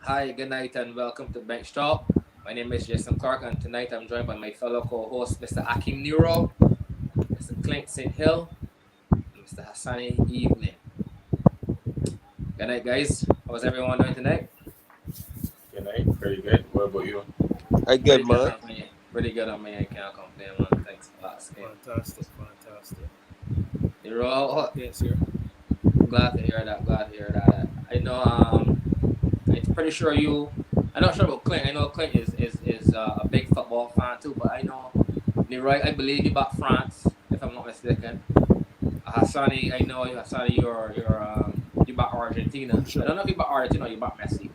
Hi, good night, and welcome to Bench Talk. My name is Jason Clark, and tonight I'm joined by my fellow co-host, Mr. Akim Nero, Mr. Clint St. Hill, and Mr. Hassani Evening. Good night, guys. How's everyone doing tonight? Good night. Pretty good. What about you? I good Pretty good man. on me. Pretty good on me. I can't complain, man. Thanks for asking. Fantastic. Nero, Yes, here. glad to hear that. Glad to hear that. I know. I'm pretty sure you. I'm not sure about Clint. I know Clint is a big football fan too, but I know Leroy. I believe he bought France, if I'm not mistaken. Hassani, I know Hassani. You bought Argentina. I don't know if you bought Argentina or you bought Messi.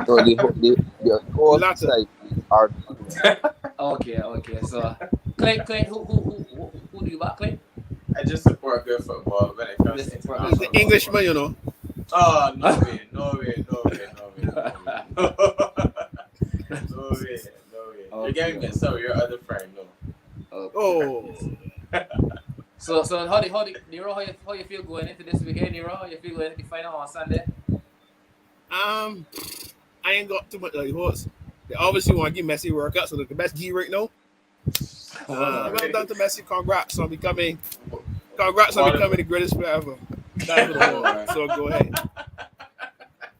No, the whole Latter. side is Argentina. Okay. So Clint, who do you back, Clint? I just support good football when it comes Just to support He's international the Englishman, you know. Oh, no way. No way. You're getting mixed up with your other friend, no. Oh, So how do Nero, how you feel going into this weekend, Nero? How you feel going into the final on Sunday? I ain't got too much like horse. They obviously want to give Messi a workout, so the best G right now. Well done to Messi. Congrats on becoming the greatest player ever. That's what I want. So go ahead.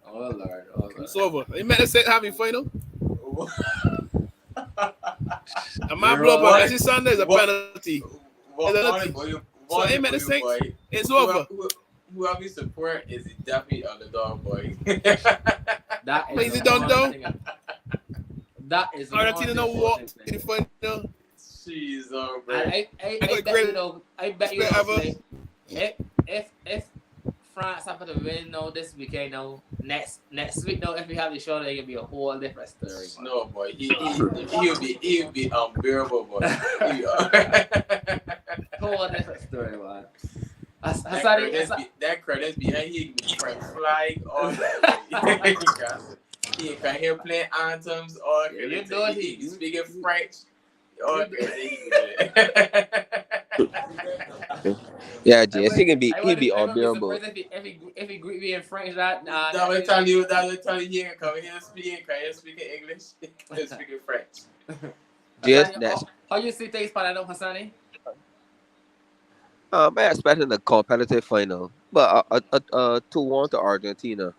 Oh Lord. It's over. You met the set having final. And my blow by Messi Sunday is a penalty. So aim at the Saints. It's over. Whoever you support is definitely underdog, boy. That is Lazy done though. That is Argentina no walk to the final. Jeez, bro. I bet you like, if France happen to win now this weekend now next week now if we have the show it will be a whole different story. No boy, he'll be unbearable, boy. Whole different story, man. That credits behind he can flag all that. He can hear playing anthems or he speaking French. Yeah, Jess, he be unbearable. If he greet me in French, that will tell you he can come here speaking English, he can speaking French. Jess, that's how you see things, Panano Hassani? I expecting a competitive final, but 2-1 to Argentina,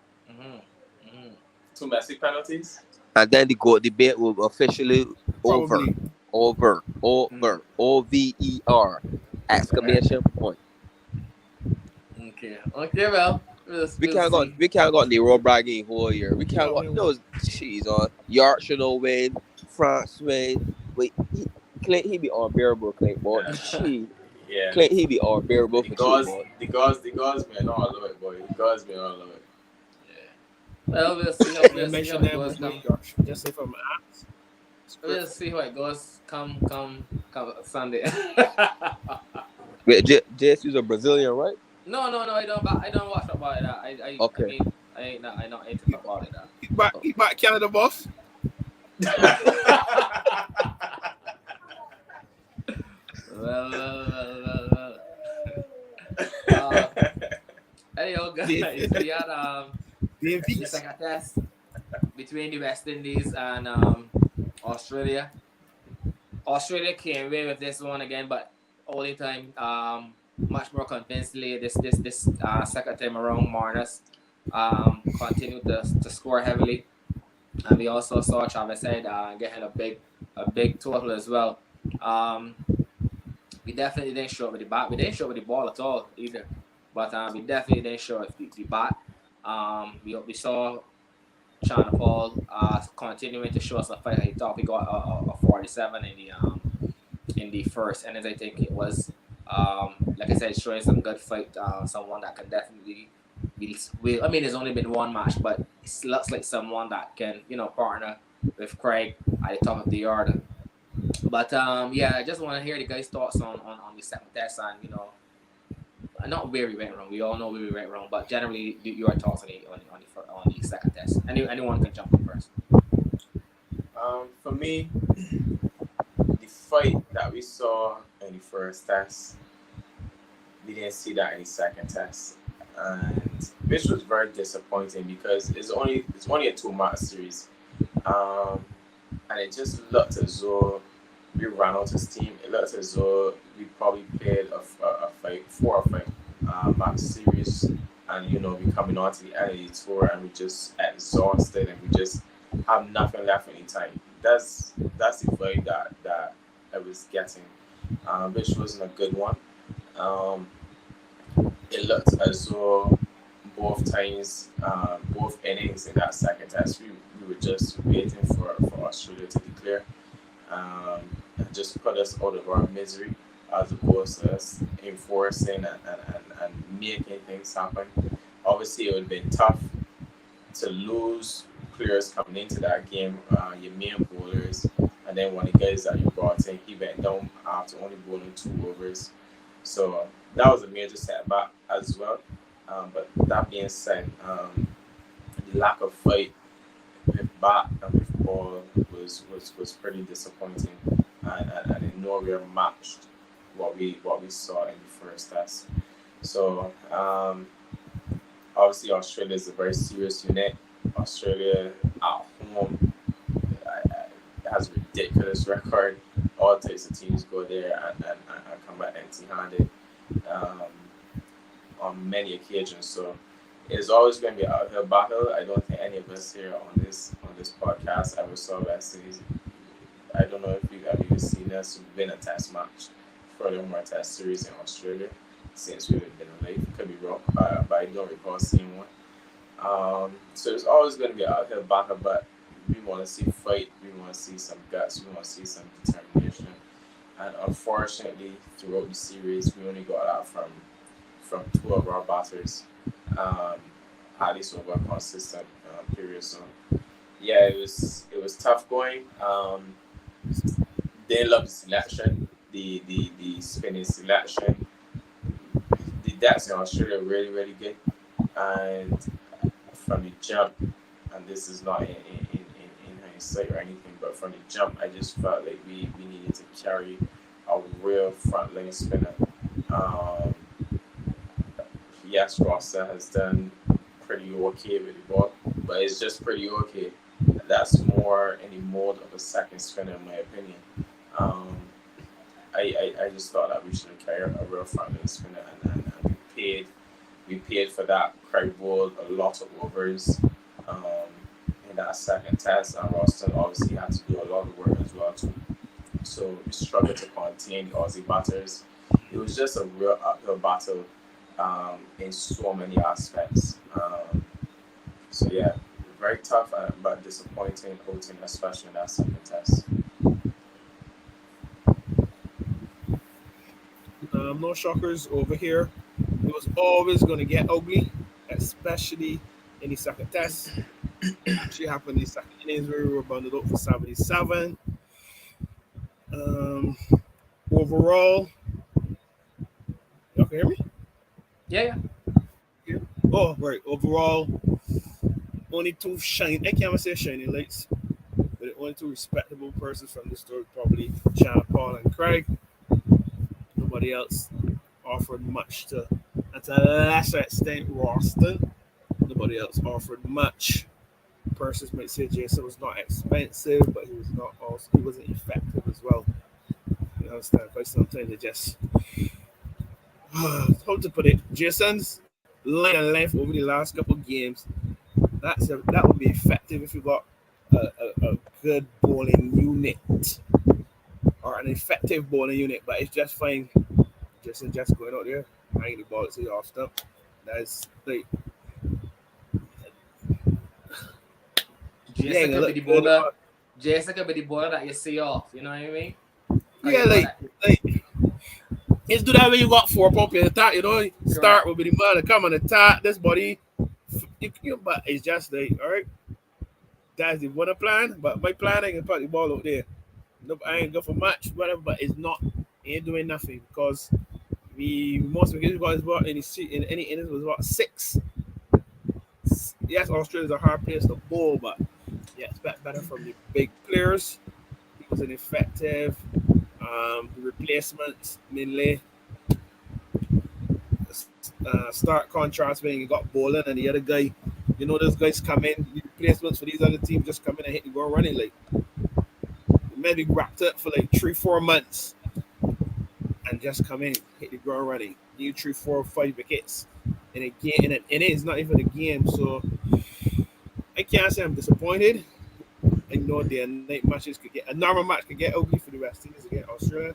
Two Messi penalties, and then the debate will officially over. Probably. Over, OVER, exclamation point. Okay, well, We can't got Nero bragging whole year. We can't got those. Jeez, on Yorkshire no win, France win. Wait, Clint he be unbearable, Clint boy. Yeah. Clint he be unbearable for the gods man all love it, boy. The gods man all love it. Well, we'll see how it goes. Just say from apps. We'll see how it goes. Come Sunday. Wait, Jess is a Brazilian, right? No, I don't watch about that. Okay. I ain't into about it. He back Canada boss. Well. Anyhow, guys, we had the second test between the West Indies and Australia. Australia came away with this one again, but only time much more convincingly this second time around. Marnus continued to score heavily, and we also saw Travis Head getting a big total as well. We definitely didn't show up with the bat. We didn't show up with the ball at all either, but we definitely didn't show up with the bat. We saw China Paul continuing to show us a fight. He thought we got a 47 in the first innings, I think it was. Like I said, showing some good fight. Someone that can definitely be. I mean, there's only been one match, but it looks like someone that can partner with Craig at the top of the yard. But yeah, I just want to hear the guys' thoughts on the second test and not where we went wrong. We all know where we went wrong, but generally your thoughts on the second test. Anyone can jump in first. For me, the fight that we saw in the first test, we didn't see that in the second test. and which was very disappointing because it's only a 2-match series, and it just looked as though we ran out of steam. It looked as though we probably played a 4 or 5 match series, and we coming on to the end of the tour and we just exhausted and we just have nothing left any time. That's the vibe that I was getting, which wasn't a good one. It looked as though both times, both innings in that second test, we were just waiting for Australia to declare, and just put us out of our misery as opposed to us enforcing and making things happen. Obviously, it would have been tough to lose players coming into that game, your main bowlers, and then one of the guys that you brought in, he went down after only bowling 2 overs. So that was a major setback as well. But that being said, the lack of fight with bat and with ball was pretty disappointing, and in no way matched what we saw in the first test. So obviously Australia is a very serious unit. Australia at home has a ridiculous record. All types of teams go there and come back empty-handed on many occasions. So it's always going to be an uphill battle. I don't think any of us here on this podcast ever saw West Indies. I don't know if you've ever seen us win a test match, furthermore a test series in Australia since we've been alive. Could be wrong, but I don't recall seeing one. So it's always going to be an uphill battle, but we want to see fight, we want to see some guts, we want to see some determination. And unfortunately, throughout the series, we only got that from 2 of our batters, at least over a consistent period. So yeah, it was tough going. They love the selection, the spinning selection. The depths in Australia are really, really good, and from the jump, and this is not in hindsight or anything, but from the jump, I just felt like we needed to carry a real front line spinner. Yes, Rosser has done pretty okay with the ball, but it's just pretty okay. That's more in the mode of a second spinner, in my opinion. I just thought that we should have carried a real front line spinner, and we paid for that. Craig bowled a lot of overs in that second test, and Roston obviously had to do a lot of work as well too. So we struggled to contain the Aussie batters. It was just a real uphill battle in so many aspects. So yeah, very tough but disappointing outing, especially in that second test. No shockers over here. It was always going to get ugly, especially in the second test. Actually happened in the second innings where we were bundled up for 77. Overall, y'all can hear me? Yeah. Oh, right. Overall, only 2 shining, I can't say shining lights, but only 2 respectable persons from this story, probably China Paul and Craig. Nobody else offered much and to a lesser extent, Ralston. Nobody else offered much. Persons might say Jason was not expensive, but he wasn't effective as well. You understand? Because sometimes it just how to put it, Jason's line and length over the last couple of games, that would be effective if you got a good bowling unit or an effective bowling unit, but it's just fine. Jason just going out there, hanging the ball to the off stump. That's like Jason could be the bowler that you see off, you know what I mean? Yeah, like let's do that when you got 4 pop in the top, you know. Start with the ball, come on the top, this body, but it's just like, all right, that's the winner plan. But my plan, I can put the ball out there. Nope, I ain't go for much, whatever. But it's not, ain't doing nothing because most of the guys got his ball in any innings was about 6. Yes, Australia's a hard place to bowl, but yeah, expect better from the big players. He was ineffective. The replacements mainly stark contrast when you got Boland and the other guy. You know, those guys come in, the replacements for these other teams just come in and hit the ground running. Like, maybe wrapped up for like 3-4 months and just come in, hit the ground running. You 3, 4, 5 wickets in a game, and it is not even a game. So I can't say I'm disappointed. I know the night matches could get a normal match could get ugly for the West Indies against Australia,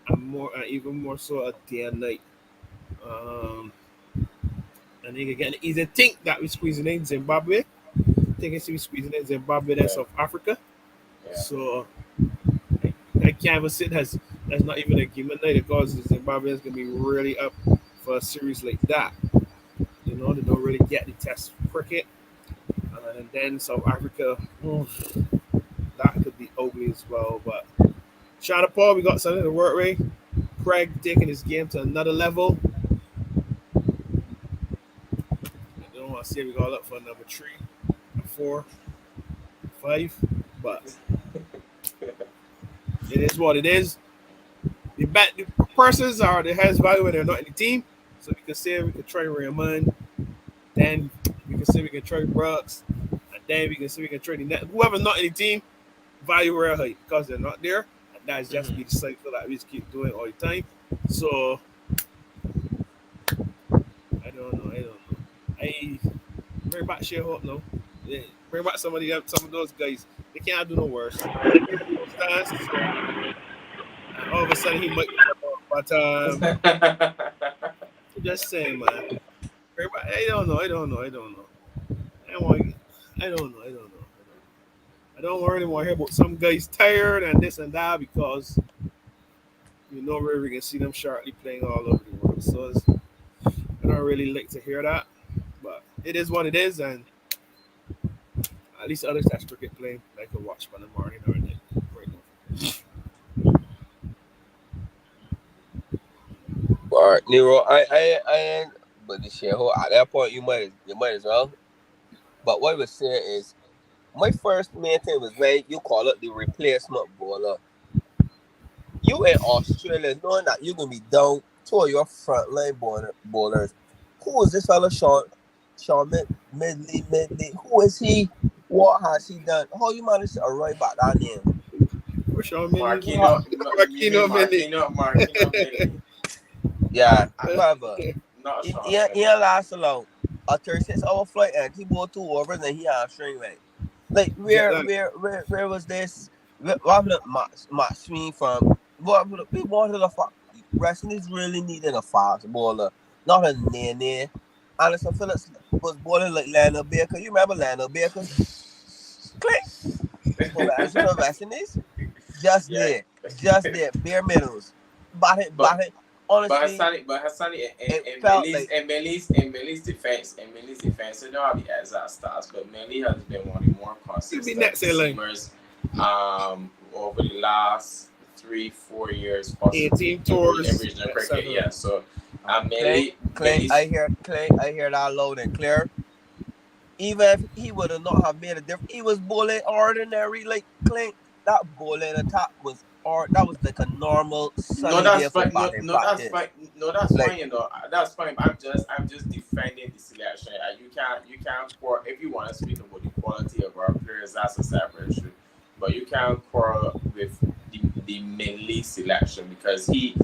and more, even more so a day and night. And they again, either think that we're squeezing in Zimbabwe, think it's we squeezing in Zimbabwe and South Africa. Yeah. So I can't even sit as that's not even a game at night because Zimbabwe is gonna be really up for a series like that. You know, they don't really get the test cricket. And then South Africa, that could be ugly as well. But shout out Paul, we got something to work with. Craig taking his game to another level. I don't want to say we got up for number 3, 4, 5, but it is what it is. The persons are the highest value when they're not in the team. So we can say we can try Raymond, then we can say we can trade Brooks, and then we can say we can trade whoever not in the team, value real high because they're not there, and that's just be the cycle that we just keep doing all the time. So I don't know. I bring back Shehope now. Yeah, bring back some of those guys. They can't do no worse. And all of a sudden he might, but just saying, man. I don't know. I don't want anyone hear about some guys tired and this and that because you know where we can see them shortly playing all over the world. So I don't really like to hear that, but it is what it is, and at least others that's cricket playing I can watch by the morning or night. Right now. All right, Nero. I but this year, at that point, you might as well. But what I would say is, my first main thing was when you call it the replacement bowler. You in Australia, knowing that you're gonna be down two of your frontline bowlers. Who is this fella, Sean Medley? Who is he? What has he done? How you managed to arrive at that name? Sean Medley. Marquino Medley. Yeah, however, he last long. A 36-hour flight and he bowled 2 overs and he had a string leg. Like where was this? What happened to Matt Sweeney from? We wanted a Wrestling is really needing a fast bowler, not a near. Anderson Phillips was bowling like Lionel Baker. You remember Lionel Baker? Click. Wrestling is just there, bare middles. Bat it. Honestly, but Hassani and Melly's defense, you know how the exact stats, but Melly has been one of the more consistent seamers over the last 3-4 years, possibly 18 tours in regional cricket. Yeah, so Clay, I hear that loud and clear. Even if he would have not have made a difference, he was bowling ordinary like Clay. That bowling attack was. Or that was like a normal sunny day for batting practice. That's fine. You know, that's fine. I'm just defending the selection. You can't quarrel if you want to speak about the quality of our players. That's a separate issue. But you can't quarrel with the Medley selection because he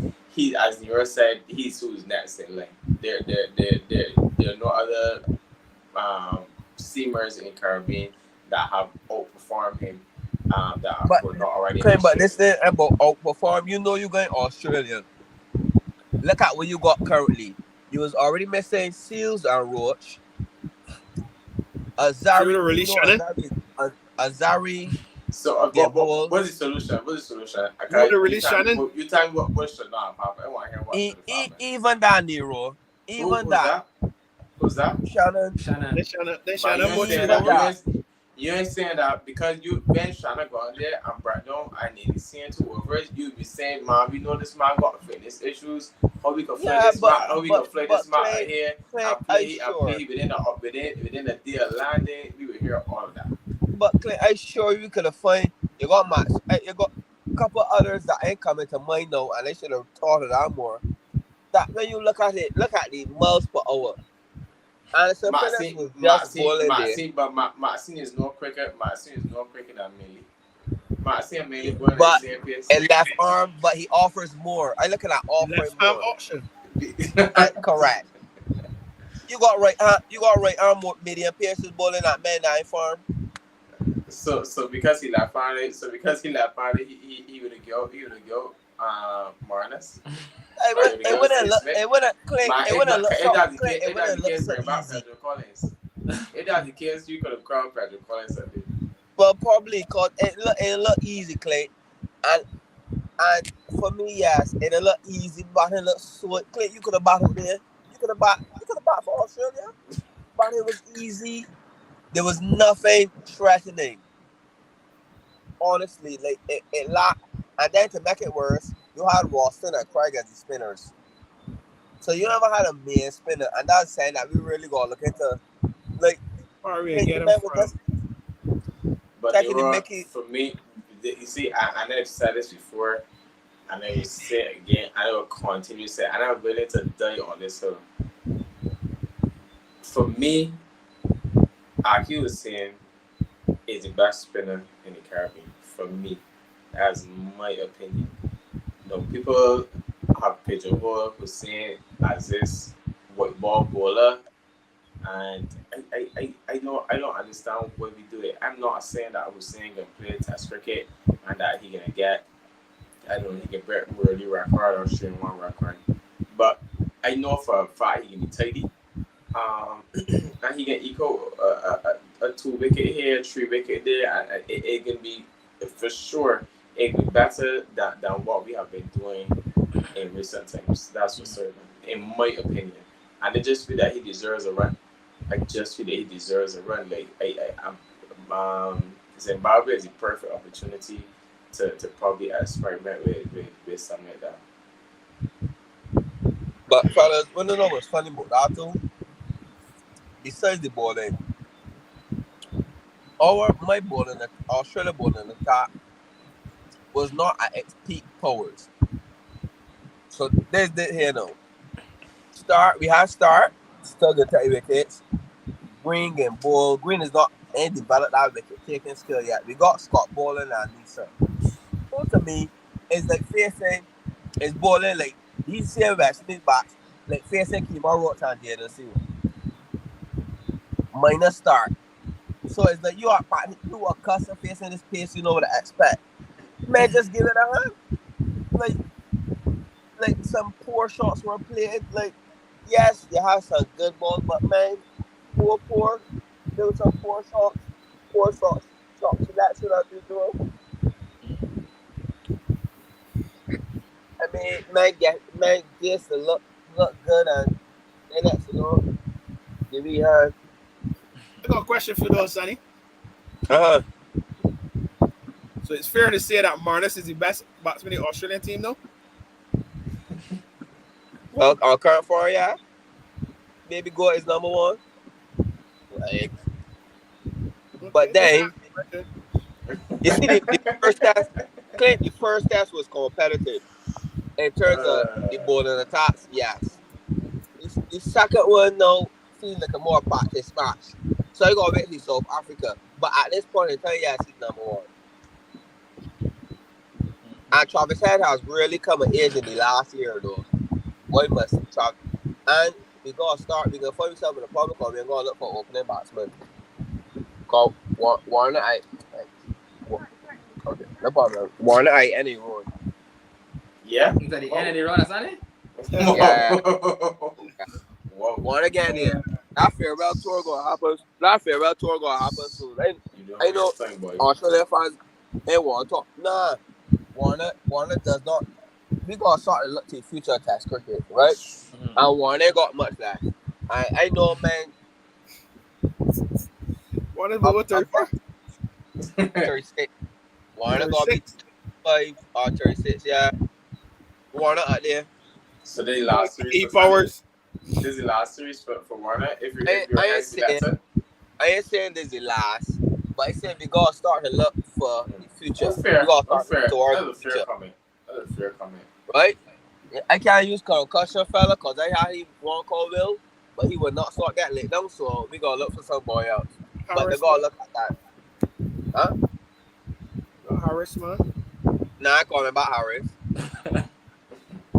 as Nero said, he's who's next in line. There are no other seamers in the Caribbean that have outperformed him. But this thing about outperform, you know, you're going Australia. Look at what you got currently. You was already missing Seals and Roach. Azari. So what's the solution? You tell me what should not happen. I want to hear what. Even that Nero. Even that. Who's that? Shannon. You ain't saying that because you been trying to go out there and break down and then seeing 2 overs, you be saying, man, we know this man got fitness issues. How we can play this man right here and play within the day of landing. We will hear all of that. But Clay, I sure you could have found you got a couple others that ain't coming to mind now, and I should have thought of that more. that when you look at it, look at the miles per hour. Anderson Phillips was just bowling there. But Maxine is no quicker. Maxine is no quicker than Millie. Maxine and Millie bowling But the same pace. and left arm, but he offers more. I look at that offering Left arm more. option. Correct. You got right arm medium pace is bowling at man nine farm. So because he left on it, he would go Marnus. It wouldn't look easy. If that's the case, you could have crowned Patrick Collins. But probably cause it look easy, Clay. And for me, yes, it look easy, but it look sweet. Clay, you could have battled there. You could have battled for Australia. But it was easy. There was nothing threatening. Honestly, like it lacked. And then to make it worse, you had Ralston and Craig as the spinners. So you never had a main spinner, and that's saying that we really gotta look into like But for me, you see, I never said this before. I never say it again. I will continue to say it. I'm not willing to die on this hill. For me, Aki was saying is the best spinner in the Caribbean. For me, that's my opinion. People have pigeonholed who saying as this white ball bowler, and I don't understand why we do it. I'm not saying that Hussein can play Test cricket and that he can get, I don't know, he can break worldly record or string one record, but I know for a fact he can be tidy, and he can equal a 2-wicket here, 3-wicket there, and it can be for sure. It can be better than what we have been doing in recent times. That's for certain, in my opinion. And I just feel that he deserves a run. Zimbabwe is a perfect opportunity to probably experiment with something like that. But fellas, when you know what's funny about that too, besides the bowling, my bowling, Australia bowling attack was not at its peak powers. So there's this here now. We have Start, still good 30 wickets. Green and Bull. Green is not ain't developed that wicket taking skill yet. We got Scott bowling and Lisa. So to me, it's like facing is bowling like these same West Indies bats, like facing Kemar Roach and Jaden Stewart. Minus Start. So it's like you are accustomed facing this pace, you know what to expect. Man, just give it a hand. Like some poor shots were played. Like, yes, you have some good balls, but man, poor. There was some poor shots. Shots selection that you do. I mean, man gets to look good and that's give me a hand. I got a question for those, Sonny. Uh-huh. So it's fair to say that Marnus is the best batsman in the Australian team, though? Well, our current form, yeah. Maybe Gore is number one. Like, but then, you see, the first test, Clint, the first test was competitive. In terms of the bowling attacks, yes. The second one, now, seems like a more practice match. So you got to wait to South Africa. But at this point in time, yes, he's number one. And Travis Head has really come of age in the last year, though. Boy must Travis. And we're going to find yourself in the public, or we're going to look for opening batsmen. Called Warner I. Okay, no problem. Warner I, any road. Yeah? Is that the end of the run, isn't it? Yeah. Warner again here. That farewell tour going to happen soon. I know Australian fans, they want to talk. Nah. Warner does not. We got to start to look to future Test cricket, right? Mm-hmm. And Warner got much less. I know, man. Warner's about 34? 36. Warner got to be 5 or 36, yeah. Warner out there. So they last series. 8 hours. This is the last series for Warner. I ain't saying this is the last, but I said we got to start to look for the future. That's fair. We got to start That's towards a the future. That's a fair comment. Right? I can't use concussion fella because I had him one Colville, but he would not start that late down, so we gotta look for somebody else. But they gotta look at that. Huh? Harris, man. Nah, I call him about Harris.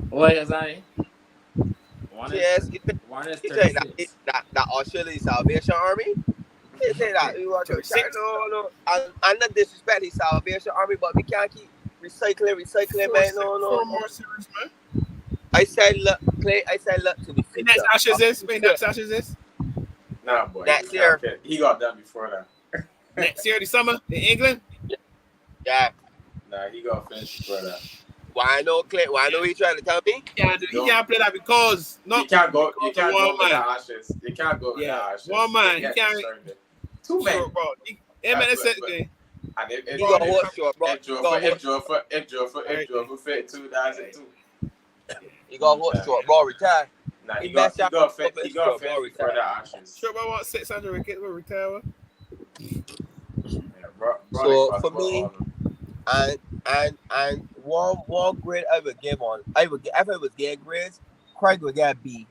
What is that? Yes, you think that Australian Salvation Army? They say that we want to no, I'm not disrespect the Salvation Army, but we can't keep recycling, man. No. More serious, man. I said look, Clay. I said look to the future. Next Ashes is. Nah, boy. Next year. He got done before that. Next year, the summer in England. Yeah. Nah, he got finished before that. Why no, Clay? Why no? He trying to tell me? He can't play that because you can't go. You can't go one with the man. Ashes. You can't go with the Ashes. One man. He can't. Two men. Sure, bro. And He got horse short, bro. If Joe fit 2002. He got horse short, bro. Retire. Nah, he got fit before the Ashes. Sure, bro. Want 600 wickets will retire. So for me, and one grade I would give on. If it was getting grades, Craig would get a B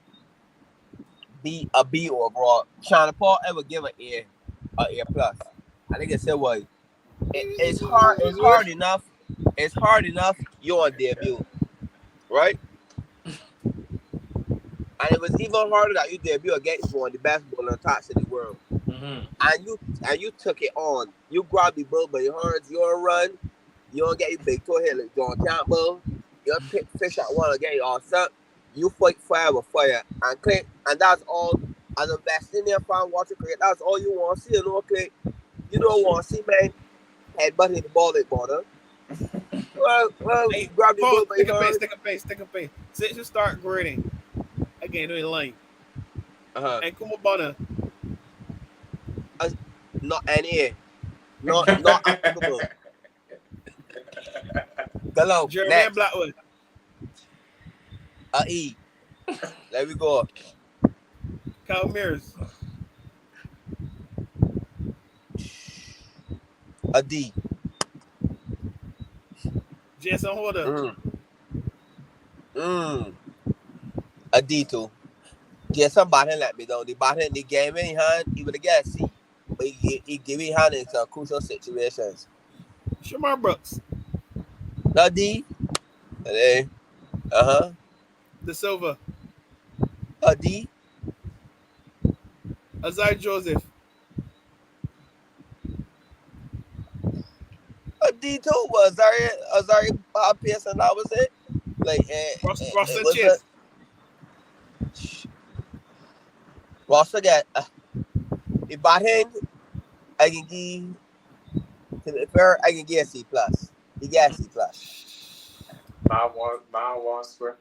overall. Sean Paul, I would give an A plus. I think it's way. It's hard enough. It's hard enough. You're on debut, right? And it was even harder that you debut against one of the best bowlers tops in the world. Mm-hmm. And you took it on. You grabbed the ball by your hands. You don't run. You don't get your big toe hit like John Campbell. You don't pick fish at one again. You all set. You fight fire with fire. And that's all. As a West Indian fan watching cricket, that's all you want to see. You know, Clay. You don't want to see man headbutting the ball like border. Well, Hey, grab the ball by take your hands. a pace. Since you start grading, again, doing line. And Kumabana. Not any. Not applicable. Hello. Jeremy Blackwood. E. There we go. Kyle Mears. A D. Jason Holder. A D too. Jason batting let me down. The batting the game in hand, he would have got a C. But he give me hand in some crucial situations. Shamar Brooks. A D. A. De Silva. A D. Azai Joseph. A D too. Was Azari Bob Pearson, that was it. Like Ross Sanchez. Ross again. The batting, I can give. To be fair, I can give a C plus. He got a C plus. My one square.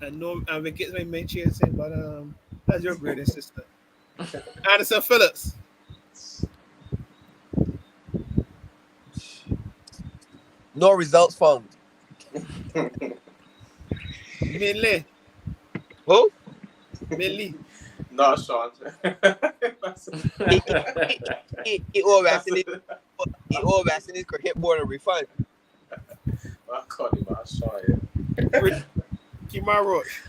And no, wickets may mention saying, but that's your grade assistant. Anderson Phillips. No results found. Min Lee. Who? Min Lee. No, Sean. He always in his cricket board and refund. I called him out, Sean. Kemar Roach.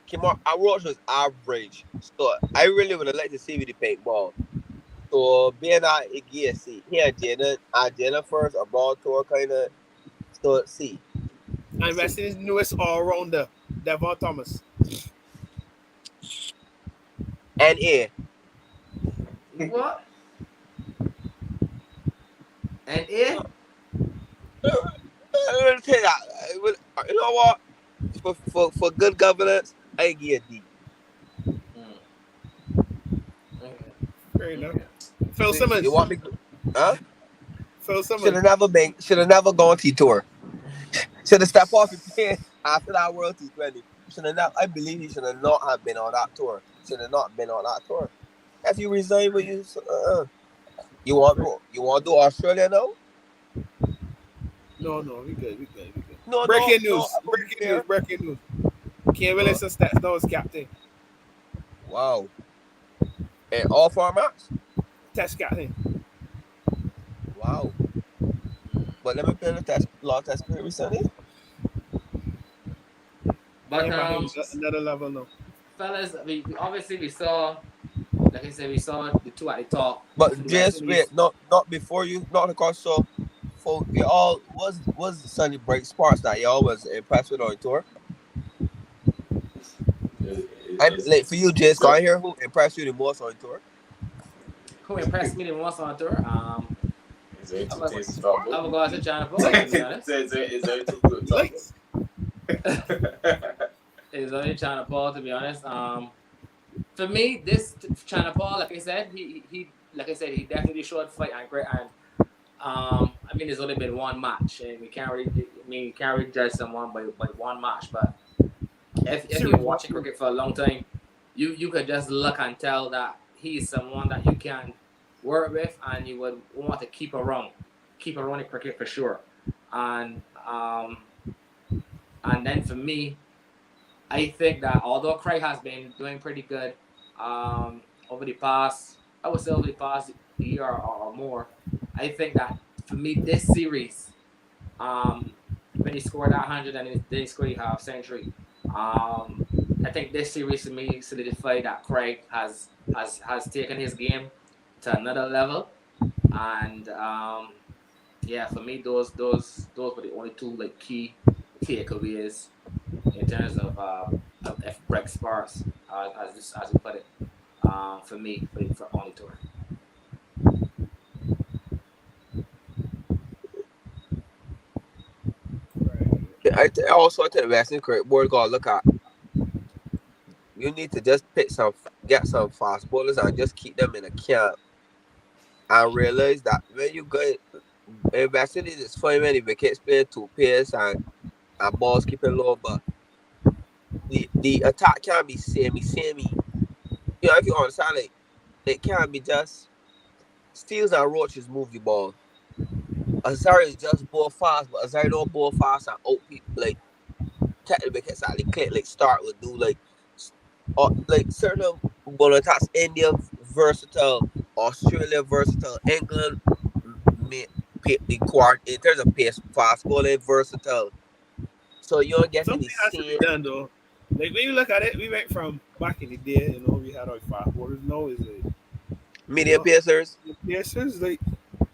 Kemar Roach was average. So I really would have liked to see with the paintball. So being that it gets C. He had Jenna first, a ball tour kind of. So C. And West Indies' newest all-rounder, Devon Thomas. And A. What? And A? I'll tell you that. You know what? For good governance, I give a D. Fair enough. Phil Simmons. You want me? Huh? Phil Simmons. Should have never gone T-Tour. Should have stepped off the plane after that World T20. I believe he should have not have been on that tour. Should have not been on that tour. If you resign with you want to do Australia now? No, we good. No, Breaking news. Ken Williamson stats now as captain. Wow. And all formats? Test captain. Wow. But let me play the test law test period recently. But Another level now. fellas, we obviously we saw, like I said, we saw the two at the top. For But the West just wait, Indies. not before you, not because so for y'all was the Sunny Break Sparks that y'all was impressed with on tour. I'm like for you, Jace, can I hear who impressed you the most on tour? Who impressed me the most on tour? Is there I two was things to talk I about? would go as a China Paul, to be honest. Is there two to talk about? It's only China Paul, to be honest. For me, this China Paul, like I said, he like I said, he definitely showed fight and great. And I mean, there's only been one match, and we can't really judge someone by one match. But if you're watching cricket for a long time, you could just look and tell that he's someone that you can work with, and you would want to keep around in cricket for sure. And then for me, I think that although Craig has been doing pretty good over the past, I would say over the past year or more, I think that for me this series, when he scored that 100 and then he scored a half century, I think this series to me solidified that Craig has taken his game to another level, and yeah, for me those were the only two like key takeaways in terms of F Break Sparks, as you put it, for me for on the tour. I also think the Western cricket board gotta look at. You need to just get some fast bowlers and just keep them in a camp and realize that when you go investing in this fine many wickets playing two pairs and balls keeping low, but the attack can't be samey. You know, if you understand, like it can't be just steals and roaches move the ball. Azari is just ball fast, but Azari don't ball fast and out people like catch the wickets at the click like Start would do like certain bowler attacks. India versatile, Australia versatile, England the quart in terms of pace, fast bowling versatile. So you don't get Something has to be done though. Like when you look at it, we went from back in the day, you know, we had our fast bowlers. Now is like medium pacers. Pacers, like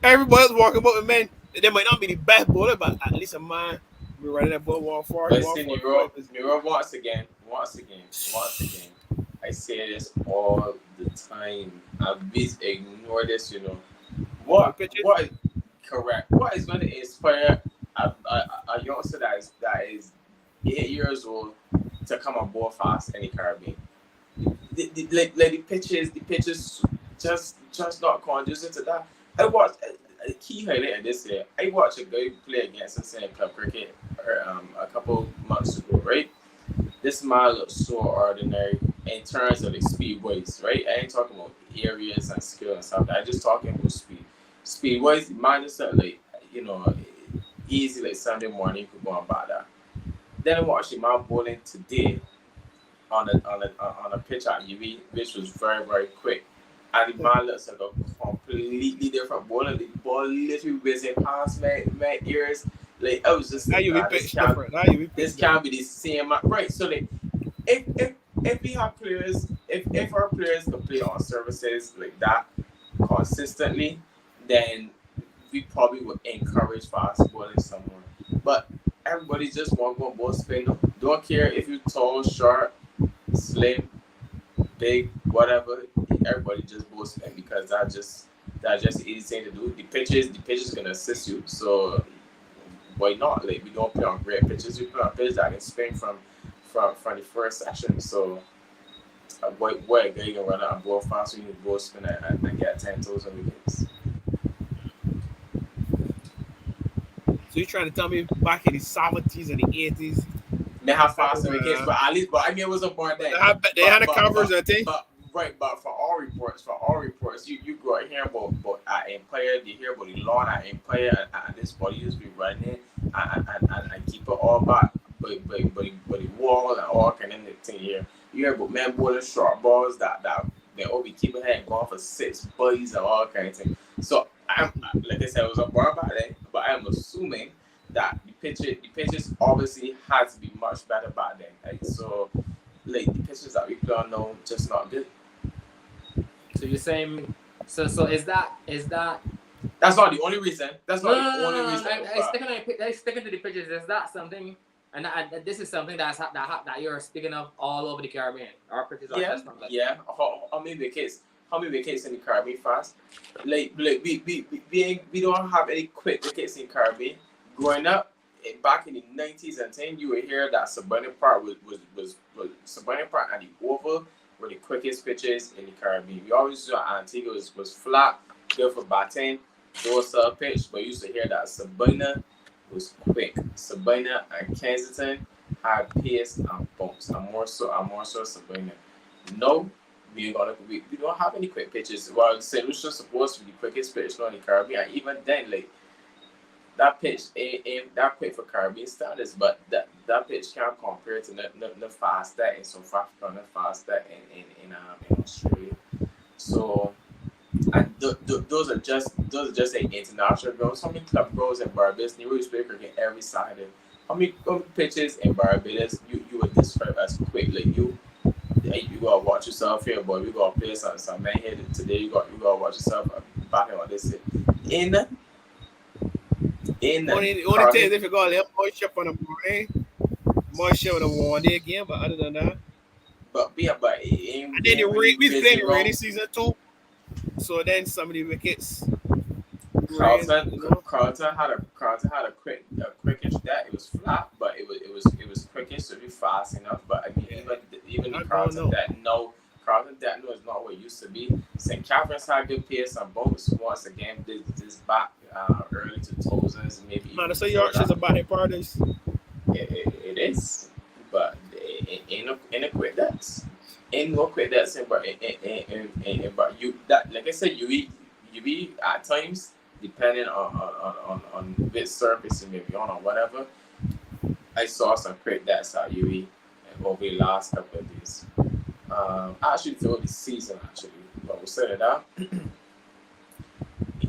everybody's walking about with men. They might not be the best bowler, but at least a man be running that ball wall for. Listen, Nero, once again. I say this all the time. And please ignore this, you know. What correct. What is going to inspire a youngster that is 8 years old to come on board fast in the Caribbean? The pitches just not conducive to that. I watched a key highlight of this year. I watched a guy play against us in club cricket a couple months ago, right? This man looks so ordinary in terms of the speed wise, right? I ain't talking about areas and skill and stuff. I just talking about speed. Speed wise, man just like, you know, easy like Sunday morning you could go and buy that. Then I watched the man bowling today on a pitch at UV, which was very, very quick. And the man looks like a completely different bowler. The ball literally whizzing past my ears. Like I was just like, this can't be the same. Right. So like if we have players, if our players can play on services like that consistently, then we probably would encourage fast bowling somewhere. But everybody just want to go ball spin. Don't care if you're tall, short, slim, big, whatever. Everybody just ball spin because that's just an easy thing to do. The pitches gonna assist you. So why not? Like we don't play on great pitches. We play on pitches that can spin from the first section. So why a guy can run out and ball fast when you ball spin and get 10 toes on wickets. So you're trying to tell me back in the 70s and the 80s, they have fast wickets, but at least, I mean, it was a more than they had the covers, I think. But for all reports, you go out here about Empire, you hear about the lawn at Empire, and this body used to be running and keep it all back, but the wall and all kind of thing here. You hear about men bowling short balls that they all be keeping head going for 6 buddies and all kind of thing. So like I said, it was a bar back then, but I'm assuming that the pitches obviously had to be much better back then. Like, so like the pitches that we play on now just not good. So you're saying, so is that That's not the only reason. That's not no, the only reason. sticking to the pitches? Is that something? And this is something that you're speaking of all over the Caribbean. Our pitches are just from that. Yeah. How many wickets in the Caribbean fast? Like we don't have any quick wickets in Caribbean. Growing up, back in the 90s and 10, you would hear that Sabina Park was Sabina Park and the Oval were the quickest pitches in the Caribbean. We always knew that Antigua was flat, good for batting, dorsal pitch, but you used to hear that Sabina was quick. Sabina and Kensington had pace and bumps. I'm more so Sabina. No, we don't have any quick pitches. Well, St. Lucia's supposed to be the quickest pitch in the Caribbean. And even then, like that pitch ain't that quick for Caribbean standards, but that pitch can't compare to the fast that in South Africa and the fast that in Australia. So, and those are just like international grounds. How many club grounds in Barbados? You really play cricket every Saturday. How many pitches in Barbados you would describe as quick? Like you gotta watch yourself here, boy. We gotta play some man here today. You gotta watch yourself back in what they say. Only thing is if you got a little moisture on the morning, moisture on the one day again, but other than that. And then we played the rainy season too. So then some of the wickets. Carlton had a quickish that it was flat, but it was quickish, so it was fast enough. But I mean, even the Carlton that is not what it used to be. St. Catherine's had good pace on both. Once again, this back early 2000s, maybe. Man, so Yorkshire's about their parties. It is, but it ain't a quick dance. Ain't no quick dance, but you that like I said, you be at times depending on which surface you may be on or whatever. I saw some quick dance at UE over the last couple of days. Actually throughout the season but we'll set it out. It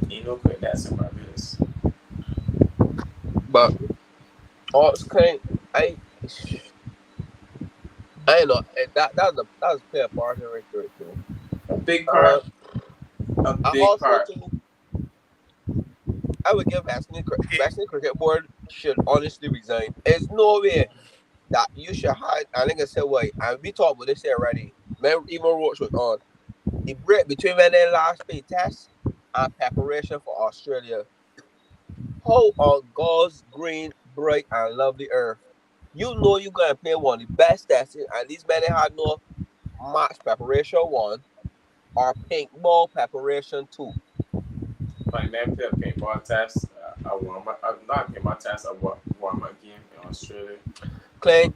ain't no quick dance in Barbados. But okay, I know that was a fair part of it too. A big part. I would give National Cricket Board should honestly resign. There's no way that you should hide. I think I said why, and we talked about this already. Man, even Roach was on the break between when they last played test and preparation for Australia. How on God's green, bright, and lovely earth, you know you're gonna play one of the best tests, and these men had no match preparation 1 or pink ball preparation 2. My man played a paintball test. I won my test. I won my game in Australia. Clay,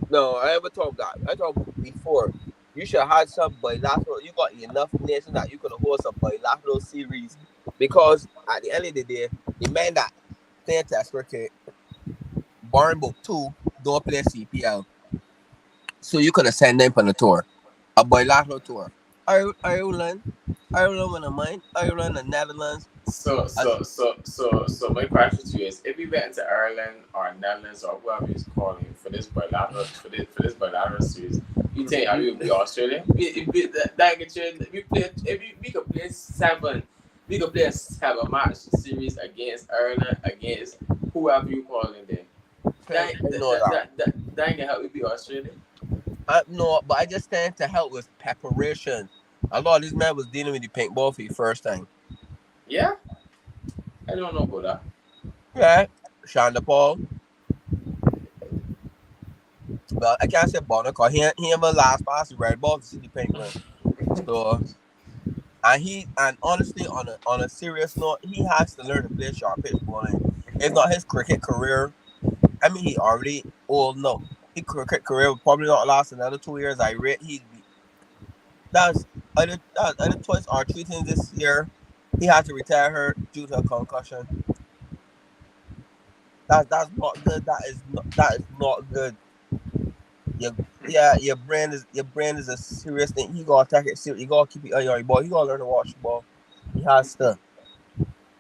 no, I never talked that. I talked before. You should have some bilateral. You got enough nation that you could hold some bilateral series, because at the end of the day, the man that play test cricket, Barn Book 2 don't play CPL, so you could have sent them on a tour, a bilateral tour. Ireland wouldn't mind. Ireland and Netherlands. So my question to you is: if we went into Ireland or Netherlands or whoever is calling for this bilateral series, you think I will be Australia? We could play 7. We could play a 7-match series against Ireland, against whoever you calling them. That ain't gonna help you be Australia. No, but I just stand to help with preparation. A lot of these men was dealing with the paintball for the first time. Yeah? I don't know about that. Yeah. Shonda Paul. Well, I can't say Bonner because he ever last pass the red ball to see the penguin. So, and honestly, on a serious note, he has to learn to play sharp pitch bowling. It's not his cricket career. I mean, he already old. No, his cricket career will probably not last another 2 years. I rate that's other twice or 3 things this year. He had to retire her due to a concussion. That's not good. That is not good. Your brain is a serious thing. You gotta take it serious. You gotta keep it on your ball. You gotta learn to watch the ball. He has to.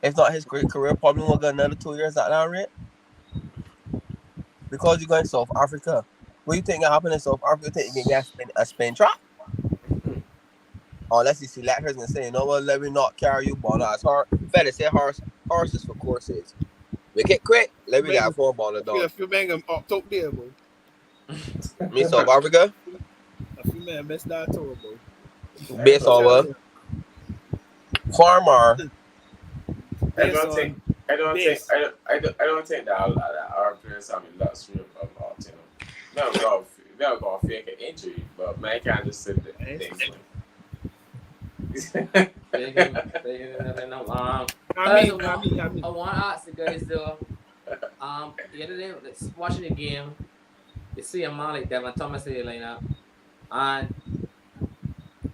If not, his career probably won't get another 2 years at that rate. Because you're going to South Africa. What do you think will happen in South Africa? You think you can get a spin trap? Unless the selectors and say, you know what, let me not carry you, ball as hard. Better say horses for courses. Make it quick. Let me get 4 ball down. A few men up top there, bro. Me South Africa? A few men missed that tour, bro. Based on what? Farmer. I don't think that our players have a luxury of not, you know. They're gonna fake an injury, but man can't just sit there. I want to ask the guys though. The other day, watching the game, you see a man like Devon Thomas in the lineup, and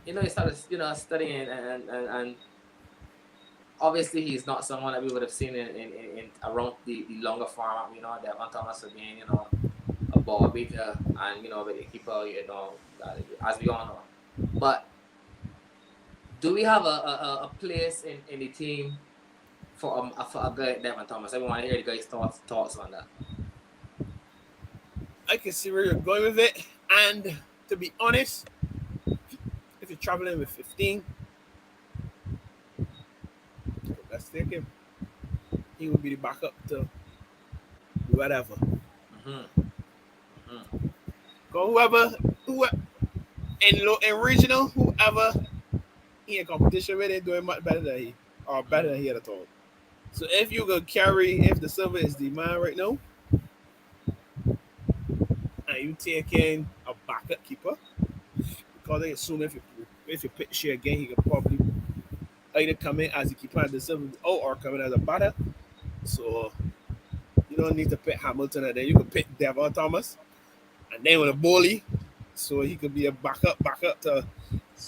you know, he started, you know, studying and obviously he's not someone that we would have seen in around the longer format. You know, Devon Thomas again, you know, a ball beater and, you know, with the keeper, you know, as we all know. But do we have a place in the team for a guy like Devon Thomas? I want to hear the guys' thoughts on that. I can see where you're going with it, and to be honest, if you're traveling with 15, let's take him. He will be the backup to whatever. Go whoever in regional, whoever he in competition with, ain't doing much better than he, or better than he at all. So if you go carry, if the silver is the man right now, and you taking a backup keeper, because they assume if you pick share again, he could probably either come in as a keeper at the silver or come in as a batter. So you don't need to pick Hamilton, and then you can pick Devon Thomas, and then with a Bowley, so he could be a backup to.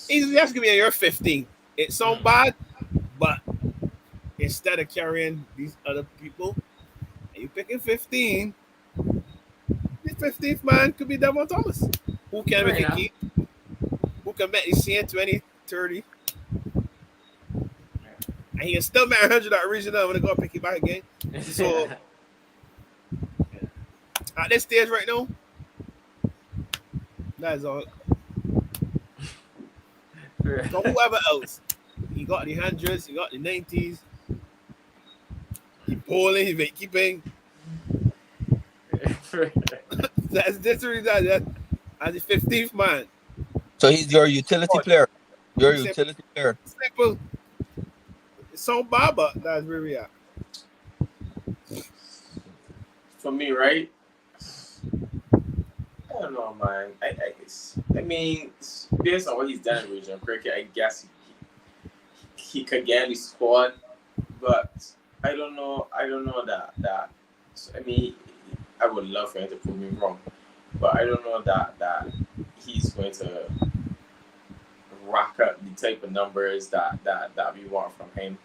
He's just gonna be in your 15. It sounds bad, but instead of carrying these other people, and you picking 15, the 15th man could be Devon Thomas. Who can make a keep? Who can bet he's seeing 20, 30? And he can still make 100 at regional when they go pick him back again. So at this stage right now, that is all. So whoever else, he got the 100s, he got the 90s, he bowling, he been keeping. That's this reason as the 15th man. So he's your utility player. Your utility player. Simple. It's so bad, but that's where we are. For me, right? I don't know, man. I mean, based on what he's done in regional cricket, I guess he could get the squad, but I don't know that. I mean, I would love for him to prove me wrong, but I don't know that he's going to rack up the type of numbers that we want from him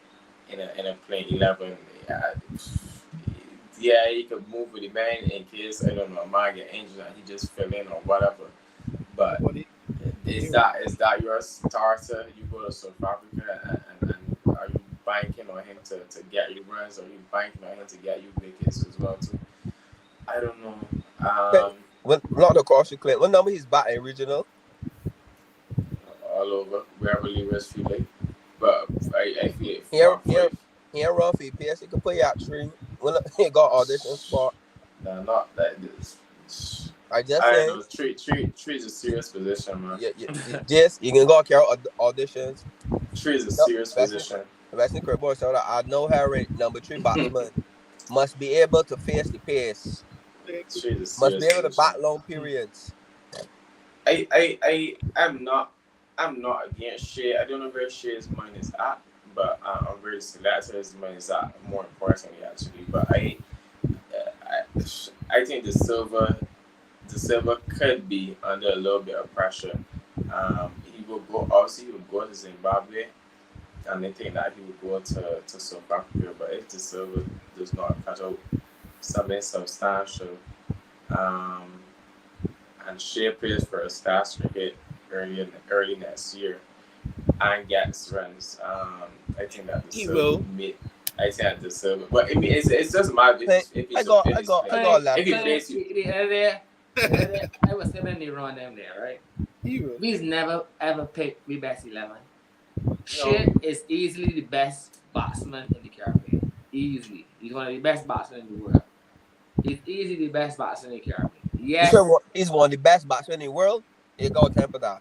in a playing 11. Yeah, he could move with the man in case, I don't know, a man get injured and he just fell in or whatever. But is that your starter? You go to South Africa and are you banking on him to get you runs, or are you banking on him to get you wickets as well too? I don't know. Not the course you claim. What number he's batting regional? All over, wherever Lewis feel like. But I feel He ain't run for PS. He could play out 3. Well, he got audition spot. No, not that. I just I saying. know, three is a serious position, man. Yes, you can go carry auditions. 3 is a serious position. Western Cricket Board said that I know Harry, number 3 batsman, must be able to face the pace. Must be able to bat long periods. I'm not against Shea. I don't know where Shea's mind is at, but I'm very selective. His mind is at more importantly, actually. But I think the silver could be under a little bit of pressure. He will go to Zimbabwe, and they think that he will go to South Africa. But if the silver does not cut out something substantial, and Shea plays for a Stars cricket early next year and gets runs, I think that the silver I think I deserve it. But I mean, it's just my business if I it's got a finish I play. got left. If you face you. The other day, I was sitting around them there, right? We've never ever picked the best 11. Shit is easily the best batsman in the Caribbean. Easily. He's one of the best batsmen in the world. He's easily the best batsman in the Caribbean. Yes. He's one of the best batsmen in the world. You go Tampa Day.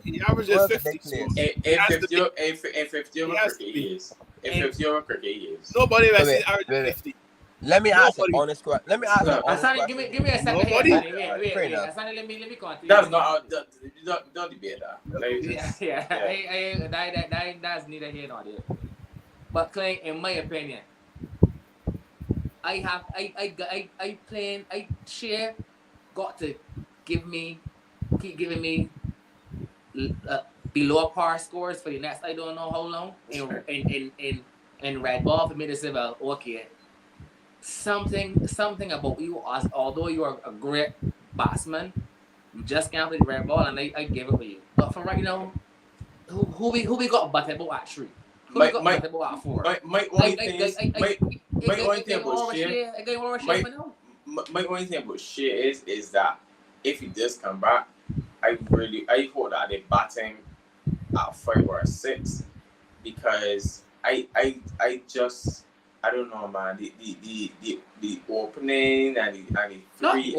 He averages 50. So If 50 over cricket, he is. If 50 over cricket, he is. Nobody has seen average 50. Let me ask an honest question. Asani, give me a second. Nobody. Wait. Asani, let me continue. That's not. Don't debate that. Like, just, That's neither here nor there. But Clay, in my opinion, Shea got to keep giving me below par scores for the next I don't know how long in red ball for me to say, well, okay, something about you, although you are a great batsman, you just can't play the red ball, and I give it for you. But for right now, who we got butted about at 3? Who we got butted about at 4? My only thing about Shea is that if he does come back, I hope that they bat him at 5 or 6, because I don't know, man. The opening and the free,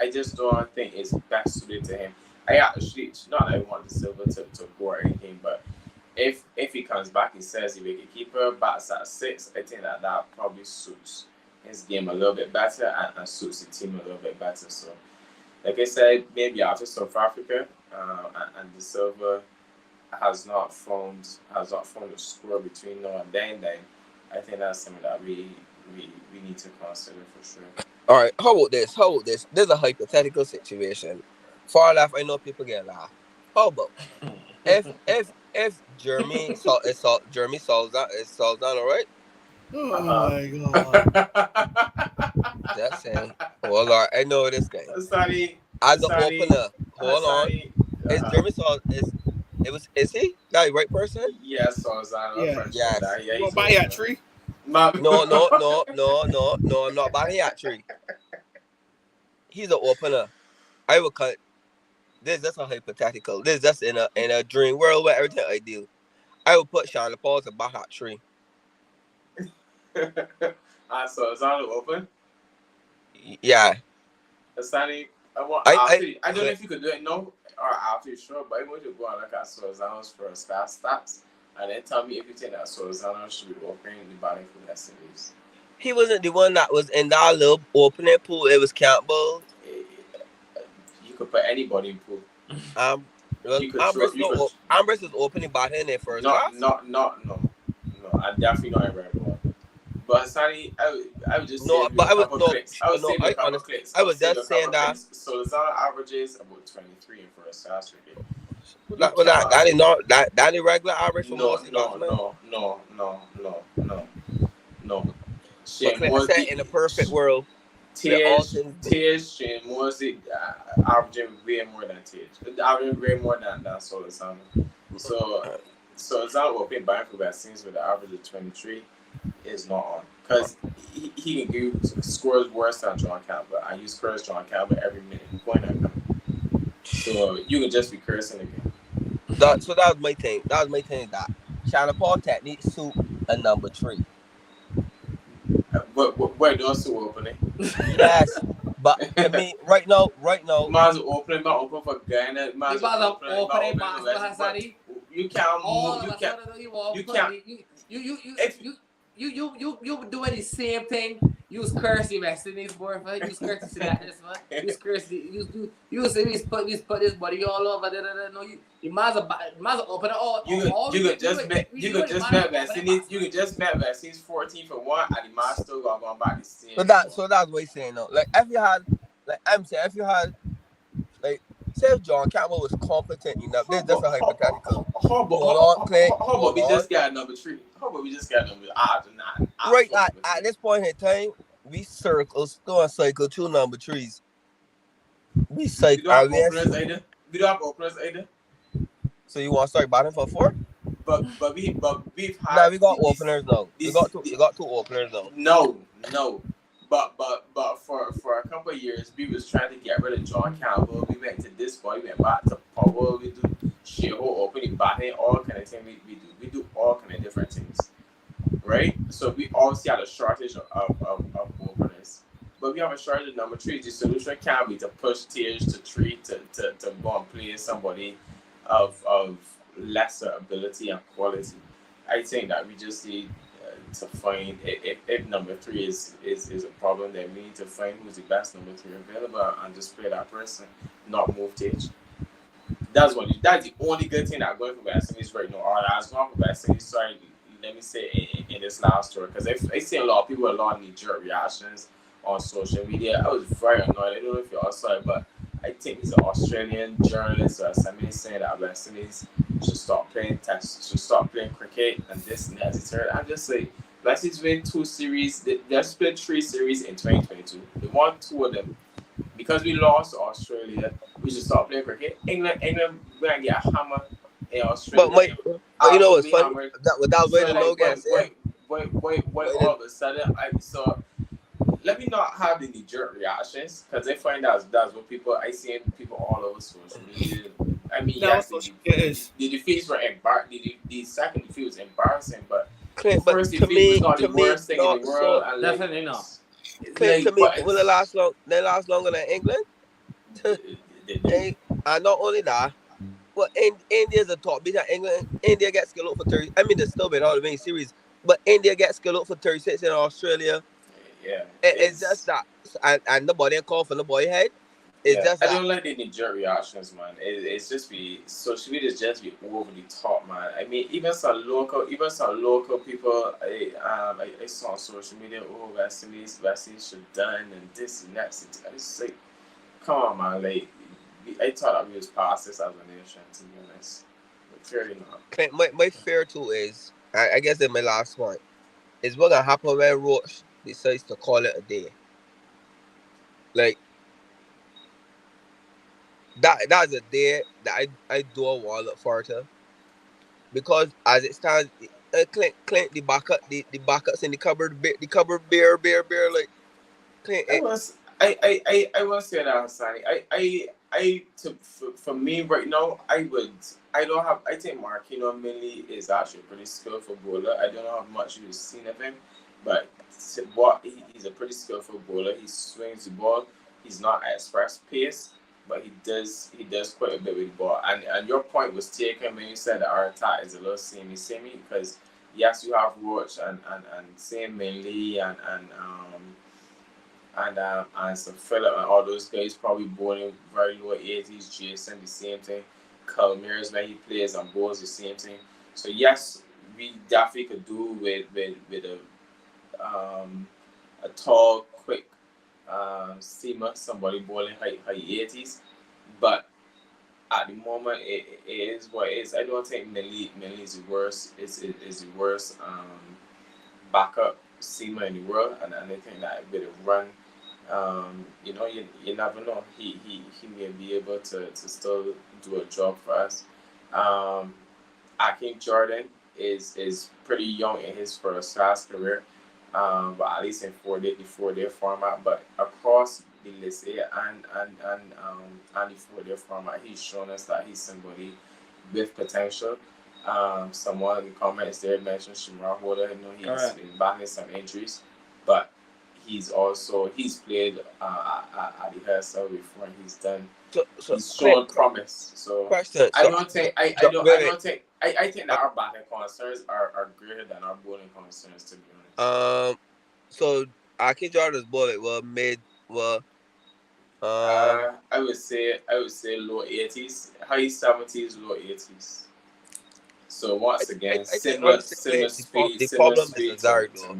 I just don't think it's best suited to him. I actually, not that I want the Silver to go or anything, but if he comes back, he says he wicket keeper, bats at 6, I think that probably suits his game a little bit better and suits the team a little bit better. So, like I said, maybe after South Africa and the Silver has not found a score between now and then I think that's something that we need to consider for sure. All right, how about this? There's a hypothetical situation. Far left, I know people get laughed. How about if Jeremy solves that, all right? Oh my God. That's it. Hold on, I know this guy. Sorry. As an opener, hold on. Is Jeremy Sol is he that right person? Yes, Solzano. Yes. You want buy at 3? No, I'm not buying at 3. He's an opener. I will cut. This is just a hypothetical. This is just in a dream world where everything ideal. I will put Sean Paul to back at 3. So Solzano open? Yeah. Asani, I don't know if you could do it now or after you're sure, but I want you to go and look at Solzano's first class stats and then tell me if you think that Solzano should be opening the batting for the West Indies. He wasn't the one that was in that little opening pool. It was Campbell. You could put anybody in pool. Ambrose is opening batting in their first class. No. I'm definitely not in red ball. But Sonny, I would just say I was just saying that. So Solzano averages about 23 in first class cricket. That is regular average for most. No. Shane in a perfect world. Tej, Shane Morsey averaging way more than Tej. Averaging way more than Solzano. So Solzano opening batting for West Indies with an average of 23 is not on. Because he can give scores worse than John Campbell. And you scores John Campbell every minute. Point at him. So you can just be cursing again. That was my thing. That Sean Paul technique suit a number 3. Where those two opening? Yes. But I mean, right now. Man's opening, not open for Ghana. Man's opening, you can't move. You doing the same thing. You was cursing West Indies boyfriend. You was cursing this man. You was cursing. You put this body all over. No, you might open it all. You could just bet West Indies. You could just bet West Indies 14 for 1, and the man still going back the same. So that's what he's saying now. Like if you had, say if John Campbell was competent enough, this is just a hypothetical. How about we just got number 3? How about we just got number 9? Right at this point in time, we cycle 2 number 3s. We cycle. We don't have openers either. So you want to start batting for 4? we've had Nah, we got openers now. We got two openers now. No. But for a couple of years, we was trying to get rid of John Campbell. We went to this boy, we went back to Powell. We do Sheho opening, batting, all kind of thing. We do all kind of different things, right? So we obviously had a shortage of openers, but we have a shortage of number 3. The solution can be to push tiers to 3 to go and play somebody of lesser ability and quality. I think that we just need to find if number 3 is a problem, then we need to find who's the best number 3 available and just play that person, not move Tage. That's the only good thing that going for West Indies right now. Or that's going for West Indies. Sorry, let me say in this last story, because I see a lot of people, a lot of knee-jerk reactions on social media. I was very annoyed. I don't know if you all saw it, but I think it's an Australian journalist or somebody saying that West Indies should stop playing tests, should stop playing cricket, and this and that. I'm just like, West Indies win 2 series. They split 3 series in 2022. They won 2 of them. Because we lost to Australia, we should stop playing cricket. England, we're gonna get a hammer in Australia. But you know what's funny? Without waiting no guess. Wait, all of a sudden, let me not have the knee-jerk reactions, because I find that's what people, I see people all over social media. I mean, yes, the defeats were embarrassing. The second defeat was embarrassing, but the first defeat was not the worst thing in the world. So, definitely not. Clint, to me, will it last longer than England? And not only that, well, India's a top beat. India gets skill up for 30. I mean, they're still been out of the series, but India gets skill up for 36 in Australia. Yeah, it's just that, and the body call for the boy head. It's just I don't like the knee-jerk reactions, man. It's just social media is just be over the top, man. I mean, even some local people I saw on social media, West Indies should done and this and that. I just like, come on, man. Like, I thought that we was past this as a nation, to be honest. But clearly not. My fear too is, I guess in my last one, is what gonna happen when Roach decides to call it a day. Like, that's a day that I don't want to look forward to, because as it stands, Clint the backups in the cupboard bare like Clint. I won't say that, Hassani. For me right now, I think Marquino mainly is actually a pretty skillful bowler. I don't know how much you've seen of him, but he's a pretty skillful bowler. He swings the ball. He's not at express pace, but he does quite a bit with the ball. And your point was taken when you said that our attack is a little samey, because yes, you have Roach and Sam Manley and some Phillip and all those guys probably bowling very low 80s. Jason, the same thing. Calmeers, when he plays and bowls, the same thing. So yes, we definitely could do with a tall, quick seamer, somebody bowling high 80s. But at the moment, it is what it is. I don't think Manley is the worst. Is the worst backup seamer in the world, and I think that a bit of run. You never know. He may be able to still do a job for us. Akeem Jordan is pretty young in his first class career, but at least in the 4-day format. But across the list here and the 4-day format, he's shown us that he's somebody with potential. Someone in the comments there mentioned Shimra Holder. He's been battling some injuries, but he's played at the Hersel before, and he's shown promise. So I think that our batting concerns are greater than our bowling concerns, to be honest. So Akeem Jordan's bowling I would say low 80s, high 70s, low 80s. So once again, similar speed. The problem is Azari, though.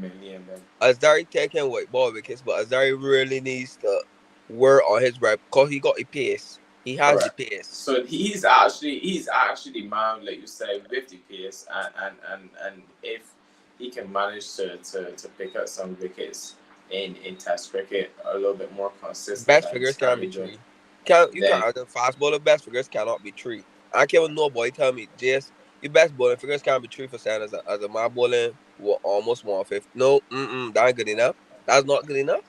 Azari taking white ball wickets, but Azari really needs to work on his rep, because he got the pace. He has the pace. So he's actually the man, like you said, with the pace, and if he can manage to pick up some wickets in Test cricket a little bit more consistent. Best figures cannot be three. The fast bowler best figures cannot be three. I can't no boy tell me, Jace, your best bowling figures can be 3% as a my bowling almost 150. No, that ain't good enough. That's not good enough.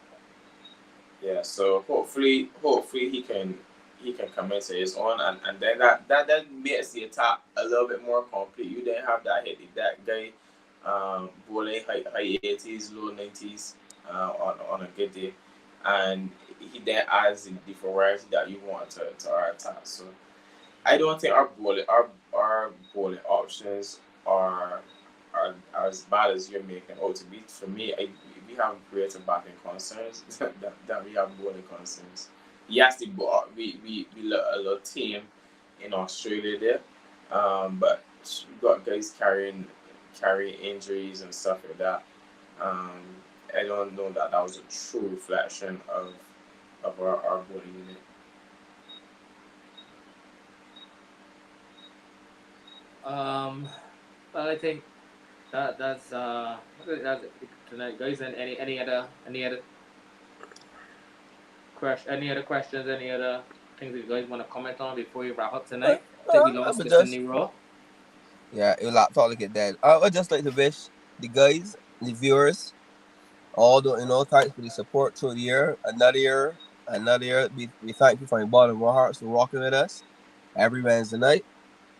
Yeah, so hopefully he can come into his own, and then that makes the attack a little bit more complete. You didn't have that guy bowling high 80s, low 90s on a good day, and he then adds the variety that you want to our attack. So I don't think our bowling options are as bad as you're making out to be. For me, we have greater batting concerns than we have bowling concerns. Yes, we look a lot team in Australia there, but we got guys carrying injuries and stuff like that. Um, I don't know that was a true reflection of our bowling unit. Well, I think that's it tonight, guys. And any other any other questions, any other things that you guys want to comment on before we wrap up tonight? I think we lost Mr. Nero. Yeah, it will probably get dead. I would just like to wish the guys, the viewers, all the thanks for the support through the year. Another year. We thank you from the bottom of our hearts for rocking with us every Wednesday night.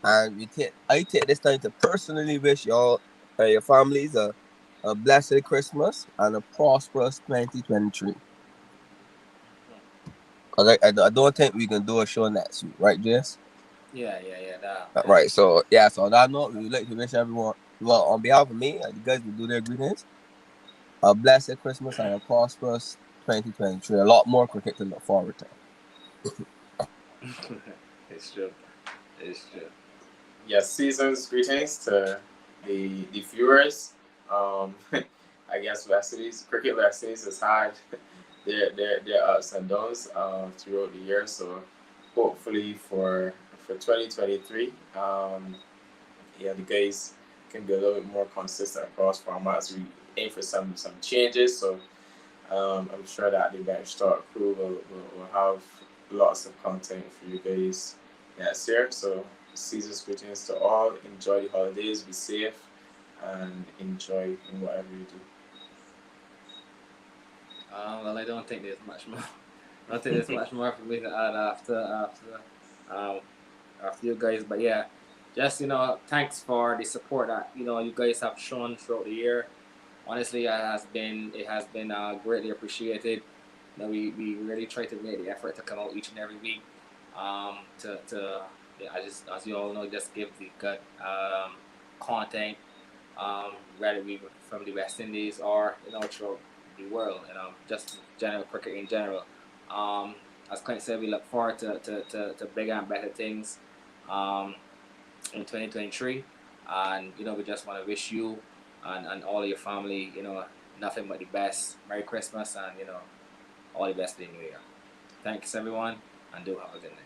And I take this time to personally wish y'all and your families a blessed Christmas and a prosperous 2023. Cause I don't think we can do a show next week, right, Jess? Yeah. Right. So on that note, we would like to wish everyone, well, on behalf of me, the guys will do their greetings. A blessed Christmas and a prosperous 2023. A lot more cricket to look forward to. It's true. Yes, season's greetings to the viewers. I guess cricket lessons has had their ups and downs throughout the year. So hopefully for 2023, the guys can be a little bit more consistent across formats. We aim for some changes. So I'm sure that the bench start crew will have lots of content for you guys next year. So season's greetings to all. Enjoy the holidays, be safe, and enjoy in whatever you do. Well, I don't think there's much more. I don't think there's much more for me to add after you guys. But yeah, just thanks for the support that you guys have shown throughout the year. Honestly, it has been greatly appreciated. We really try to make the effort to come out each and every week. As you all know, just give the good content, whether we from the West Indies or throughout the world, just general cricket in general. As Clint said, we look forward to bigger and better things in 2023, and we just want to wish you and all of your family, nothing but the best. Merry Christmas, and all the best for the new year. Thanks everyone, and do have a good night.